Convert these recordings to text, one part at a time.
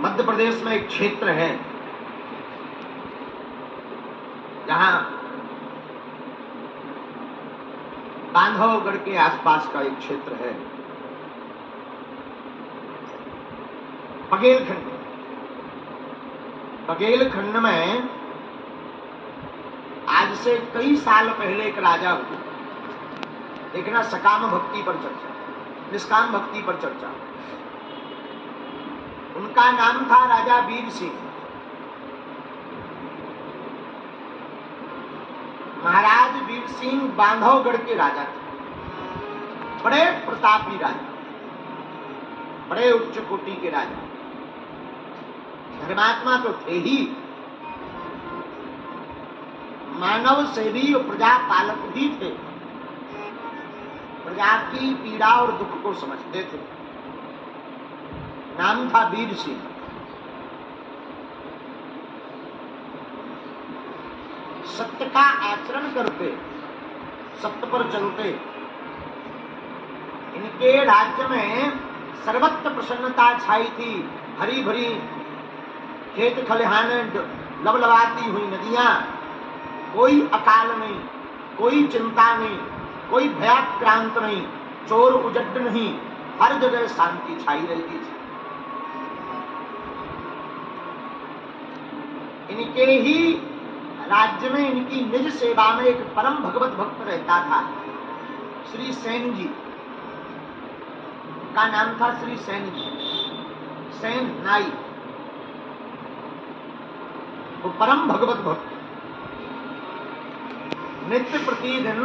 मध्य प्रदेश में एक क्षेत्र है जहां बांधवगढ़ के आसपास का एक क्षेत्र है, बघेलखंड। बघेलखंड में आज से कई साल पहले एक राजा हुए। देखना, सकाम भक्ति पर चर्चा, निष्काम भक्ति पर चर्चा। उनका नाम था राजा वीर सिंह। महाराज वीर सिंह बांधवगढ़ के राजा थे, बड़े प्रतापी राजा, बड़े उच्च कोटि के राजा, धर्मात्मा तो थे ही, मानव सेवी और प्रजा पालक भी थे। प्रजा की पीड़ा और दुख को समझते थे। नाम था वीर सिंह। सत्य का आचरण करते, सत्य पर चलते। इनके राज्य में सर्वत्र प्रसन्नता छाई थी। हरी भरी खेत खलिहानें, लबलबाती हुई नदियां, कोई अकाल नहीं, कोई चिंता नहीं, कोई भयाक्रांत नहीं, चोर उजट नहीं, हर जगह शांति छाई रहती थी। इनके ही राज्य में, इनकी निज सेवा में एक परम भगवत भक्त रहता था, श्री सेन जी का नाम था। श्री सेन जी, सेन नाई, वो परम भगवत भक्त नित्य प्रतिदिन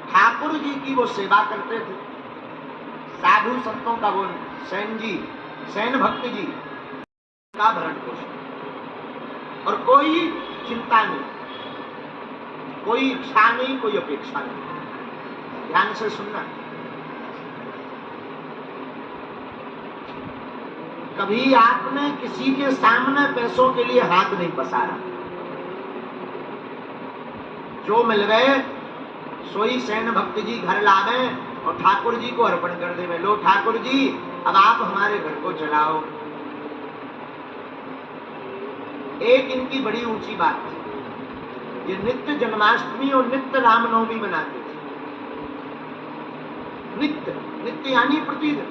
ठाकुर जी की वो सेवा करते थे। साधु संतों का वो सेन जी, सेन भक्त जी का भरण पोषण, और कोई चिंता नहीं, कोई इच्छा नहीं, कोई अपेक्षा नहीं। ध्यान से सुनना। कभी आपने किसी के सामने पैसों के लिए हाथ नहीं पसारा। जो मिल गए सोई सेन भक्त जी घर लावे और ठाकुर जी को अर्पण कर देवे। लो ठाकुर जी, अब आप हमारे घर को चलाओ। एक इनकी बड़ी ऊंची बात थी, ये नित्य जन्माष्टमी और नित्य रामनवमी मनाते थे। नित्य, नित्य यानी प्रतिदिन।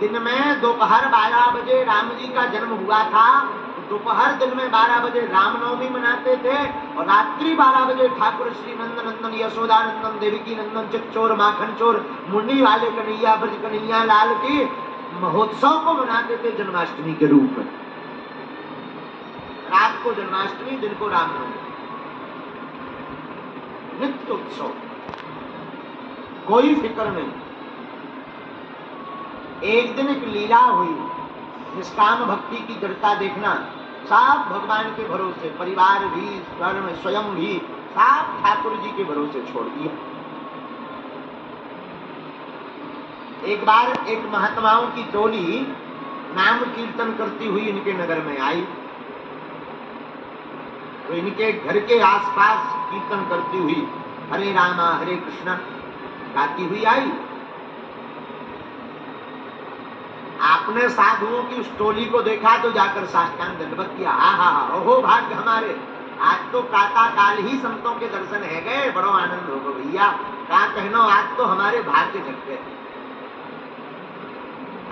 दिन में दोपहर 12 बजे राम जी का जन्म हुआ था, तो दोपहर दिन में 12 बजे रामनवमी मनाते थे, और रात्रि 12 बजे ठाकुर श्री नंदन नंदन यशोदानंदन देवकी नंदन चित्तचोर माखन चोर मुन्नी वाले कन्हैया ब्रज कन्हैया लाल के महोत्सव को मनाते थे जन्माष्टमी के रूप में। रात को जन्माष्टमी, दिन को रामनवमी, नित्य उत्सव, कोई फिक्र नहीं। एक दिन एक लीला हुई, निष्काम भक्ति की दृढ़ता देखना। सब भगवान के भरोसे, परिवार भी, स्वयं स्वयं भी, सब ठाकुर जी के भरोसे छोड़ दिया। एक बार एक महात्माओं की टोली नाम कीर्तन करती हुई इनके नगर में आई, तो इनके घर के आसपास कीर्तन करती हुई हरे रामा हरे कृष्णा गाती हुई आई। आपने साधुओं की उस टोली को देखा तो जाकर साष्टांग दंडवत किया। आहा, ओहो भाग्य हमारे, आज तो प्रातः काल ही संतों के दर्शन है गए, बड़ो आनंद हो गो भैया। क्या कहनो, आज तो हमारे भाग्य जग गए।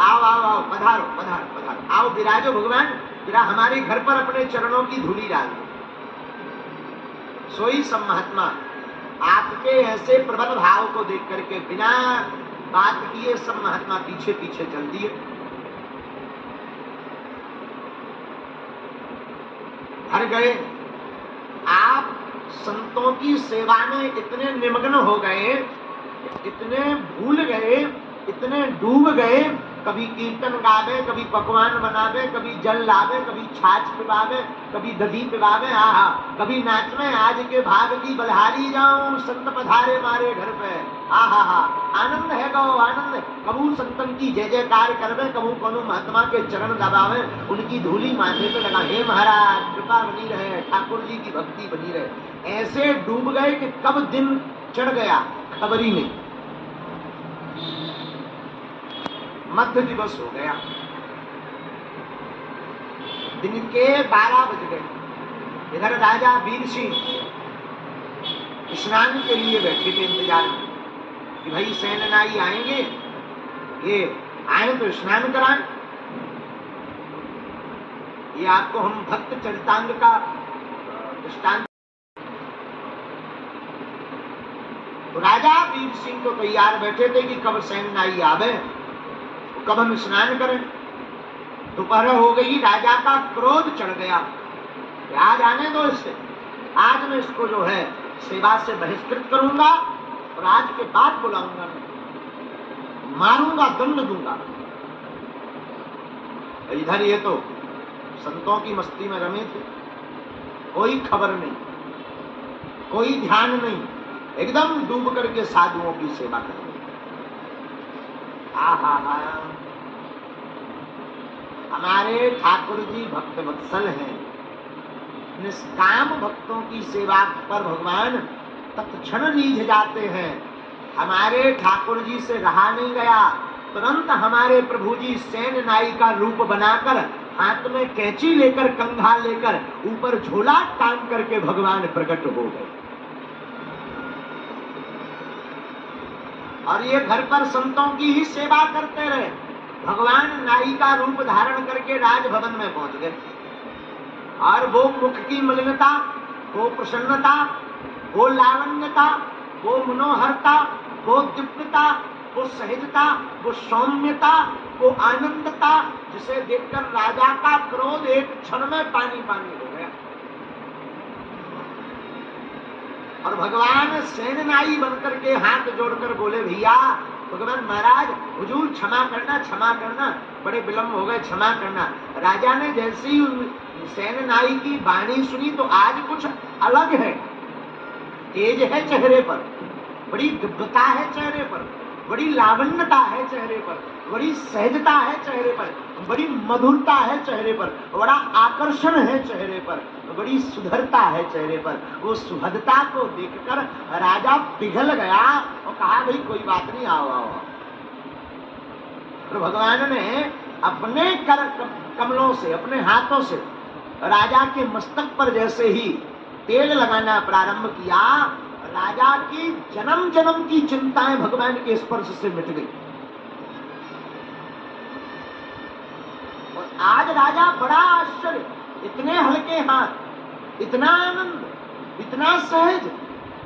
आओ आओ आओ, पधारो पधारो पधारो, आओ विराजो भगवान, जरा हमारे घर पर अपने चरणों की धूली डाल दो। सोई सब महात्मा आपके ऐसे प्रबल भाव को देख करके बिना बात किए सब महात्मा पीछे पीछे चल दिए। घर गए। आप संतों की सेवा में इतने निमग्न हो गए, इतने भूल गए, इतने डूब गए, कभी कीर्तन गावे, कभी पकवान बनावे, कभी जल लावे, कभी छाछ पिवावे, कभी दधी पिवावे, आहा, कभी नाच में आज के भाग की बलहारी जाऊं, संत पधारे मारे घर पे, आहा हा, आनंद है गो आनंद। कबू संतन की जय जयकार करवे, कबू कोनो महात्मा के चरण दबावे, उनकी धूली माथे पे लगा, हे महाराज कृपा बनी रहे, ठाकुर जी की भक्ति बनी रहे। ऐसे डूब गए कि कब दिन चढ़ गया खबर ही नहीं। मध्य दिवस हो गया। दिन के 12 बज गए। इधर राजा वीर सिंह स्नान के लिए बैठे थे इंतजार में कि भाई सेनानी आएंगे, ये आए तो स्नान कराएं। ये आपको हम भक्त चरितांग का दृष्टांत। तो राजा वीर सिंह तो तैयार बैठे थे कि कब सेनानी आवे, कब हम स्नान करें। दोपहर हो गई, राजा का क्रोध चढ़ गया। आज आने दो इससे, आज मैं इसको जो है सेवा से बहिष्कृत करूंगा और आज के बाद बुलाऊंगा, मारूंगा, दंड दूंगा। इधर ये तो संतों की मस्ती में रमे थे, कोई खबर नहीं, कोई ध्यान नहीं, एकदम डूब करके साधुओं की सेवा कर रहे। हमारे ठाकुर जी भक्त वत्सल हैं, निष्काम भक्तों की सेवा पर भगवान तत्क्षण रीझ जाते हैं। हमारे ठाकुर जी से रहा नहीं गया, तुरंत हमारे प्रभु जी सेन नाई का रूप बनाकर, हाथ में कैंची लेकर, कंघा लेकर, ऊपर झोला टांग करके भगवान प्रकट हो गए। और ये घर पर संतों की ही सेवा करते रहे। भगवान नाई का रूप धारण करके राजभवन में पहुंच गए और वो मुख की मलिनता, वो प्रसन्नता, वो लावण्यता, वो मनोहरता, वो दिव्यता, वो सहजता, वो सौम्यता, वो आनंदता, जिसे देखकर राजा का क्रोध एक क्षण में पानी पानी हो गया। और भगवान सेनानी बनकर के हाथ जोड़कर बोले, भैया भगवान महाराज हुजूर क्षमा करना, क्षमा करना, बड़े विलम्ब हो गए, क्षमा करना। राजा ने जैसी सेनानी की वाणी सुनी तो आज कुछ अलग है, तेज है चेहरे पर, बड़ी दिव्यता है चेहरे पर, बड़ी लावण्यता है चेहरे पर, बड़ी सहजता है चेहरे पर, बड़ी मधुरता है चेहरे पर, बड़ा आकर्षण है चेहरे पर, बड़ी सुधरता है चेहरे पर। वो सुहदता को देखकर राजा पिघल गया और कहा, भाई कोई बात नहीं, आओ आओ। तो भगवान ने अपने कर कमलों से, अपने हाथों से राजा के मस्तक पर जैसे ही तेल लगाना प्रारंभ किया, राजा की जन्म जन्म की चिंताएं भगवान के स्पर्श से मिट गई। और आज राजा बड़ा आश्चर्य, इतने हल्के हाथ, इतना आनंद, इतना सहज,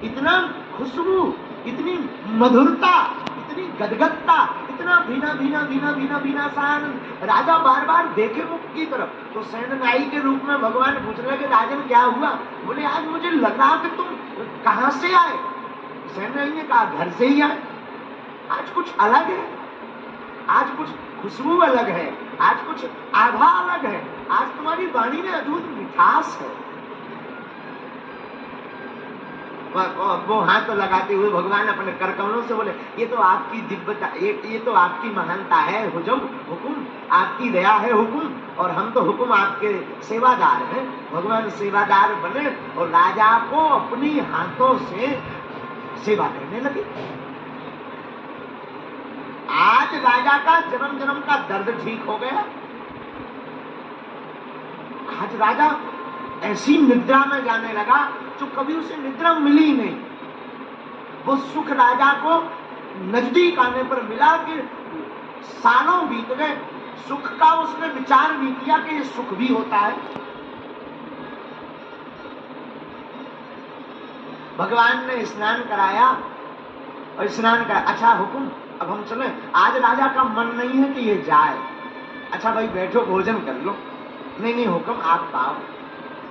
इतना खुशबू, इतनी मधुरता, इतनी गदगदता, इतना भीना भीना भीना भीना भीना सा आनंद। राजा बार बार देखे मुख की तरफ। तो सेनानी के रूप में भगवान पूछ रहे कि राजन क्या हुआ? बोले, आज मुझे लगा कि तुम कहां से आए? सेनानी ने कहा, घर से ही आए। आज कुछ अलग है, आज कुछ खुशबू अलग है, आज कुछ आभा अलग है, आज तुम्हारी वाणी में अद्भुत मिठास है। वो हाथ तो लगाते हुए भगवान अपने कर कमलों से बोले, ये तो आपकी दिव्यता, ये तो आपकी महानता है हुजूर, हुकुम आपकी दया है हुकुम, और हम तो हुकुम आपके सेवादार हैं। भगवान सेवादार बने और राजा को अपनी हाथों से सेवा करने लगे। आज राजा का जन्म जन्म का दर्द ठीक हो गया। आज राजा ऐसी निद्रा में जाने लगा जो कभी उसे निद्रा मिली नहीं। वो सुख राजा को नजदीक आने पर मिला कि सालों बीत गए, सुख का उसने विचार भी किया कि ये सुख भी होता है। भगवान ने स्नान कराया और स्नान करा, अच्छा हुकुम अब हम चले। आज राजा का मन नहीं है कि ये जाए। अच्छा भाई बैठो, भोजन कर लो। नहीं नहीं हुक्म आप पाओ।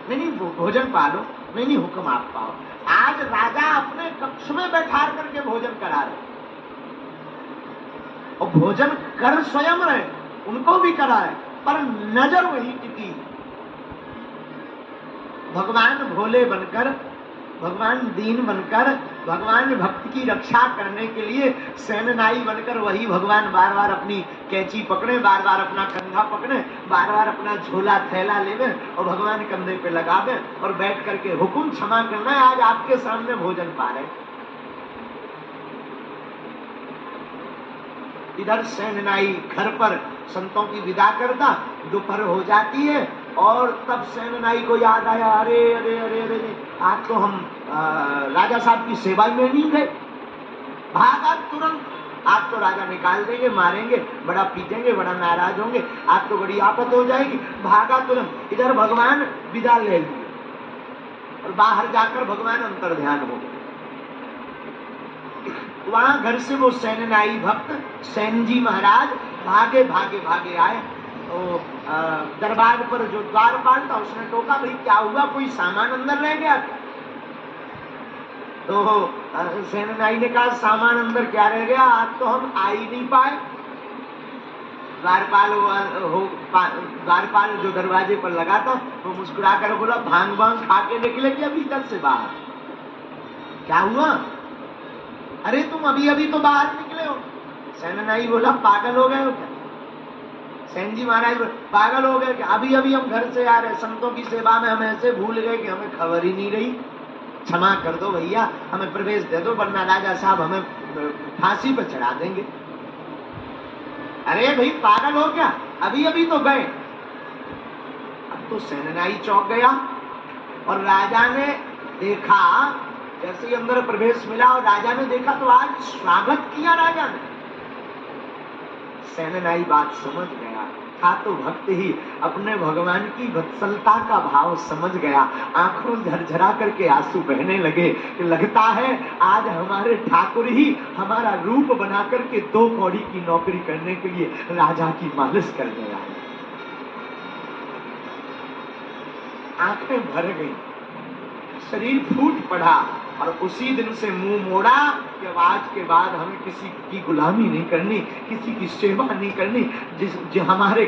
नहीं नहीं भोजन पा लो। नहीं नहीं हुक्म आप पाओ। आज राजा अपने कक्ष में बैठा करके भोजन करा रहे, और भोजन कर स्वयं रहे, उनको भी कराए, पर नजर वही टिकी। भगवान भोले बनकर, भगवान दीन बनकर, भगवान भक्त की रक्षा करने के लिए सेनानी बनकर वही भगवान बार बार अपनी कैंची पकड़े, बार बार अपना कंधा पकड़े, बार बार अपना झोला थैला लेवे और भगवान कंधे पे लगावे और बैठ करके हुकुम क्षमा करना है, आज आपके सामने भोजन पा रहे। इधर सेनानी घर पर संतों की विदा करता, दोपहर हो जाती है, और तब सेनानाई को याद आया, अरे अरे अरे अरे, आज तो हम राजा साहब की सेवा में नहीं गए। भागा तुरंत, आज तो राजा निकाल देंगे, मारेंगे, बड़ा पीटेंगे, बड़ा नाराज होंगे, आज तो बड़ी आफत हो जाएगी। भागा तुरंत, इधर भगवान विदा ले लिए और बाहर जाकर भगवान अंतर ध्यान हो गए। वहां घर से वो सेनानाई भक्त सेन जी महाराज भागे भागे भागे आए। तो दरबार पर जो द्वारपाल था उसने टोका, भाई क्या हुआ, कोई सामान अंदर रह गया? तो सेनानाई ने कहा, सामान अंदर क्या रह गया, आज तो हम आ ही नहीं पाए। द्वारपाल जो दरवाजे पर लगा था वो मुस्कुरा कर बोला, भांग भांग खा के निकले क्या भीतर से बाहर? क्या हुआ? अरे तुम अभी अभी तो बाहर निकले हो। सेनानाई बोला, पागल हो गए हो क्या? सेन जी महाराज पागल हो गए क्या? अभी अभी हम घर से आ रहे, संतों की सेवा में हम ऐसे भूल गए कि हमें खबर ही नहीं रही। क्षमा कर दो भैया, हमें प्रवेश दे दो, वरना राजा साहब हमें फांसी पर चढ़ा देंगे। अरे भाई पागल हो क्या, अभी अभी तो गए। अब तो सेनानाई चौंक गया और राजा ने देखा, जैसे ही अंदर प्रवेश मिला और राजा ने देखा तो आज स्वागत किया राजा ने। सेनानाई बात समझ गया था, तो भक्त ही अपने भगवान की वत्सलता का भाव समझ गया। आंखों झरझरा करके आंसू बहने लगे कि लगता है आज हमारे ठाकुर ही हमारा रूप बना करके 2 कौड़ी की नौकरी करने के लिए राजा की मालिश कर गया। आंखें भर गई, शरीर फूट पड़ा और उसी दिन से मुंह मोड़ा कि आज के बाद हमें किसी की गुलामी नहीं करनी, किसी की सेवा नहीं करनी, जो हमारे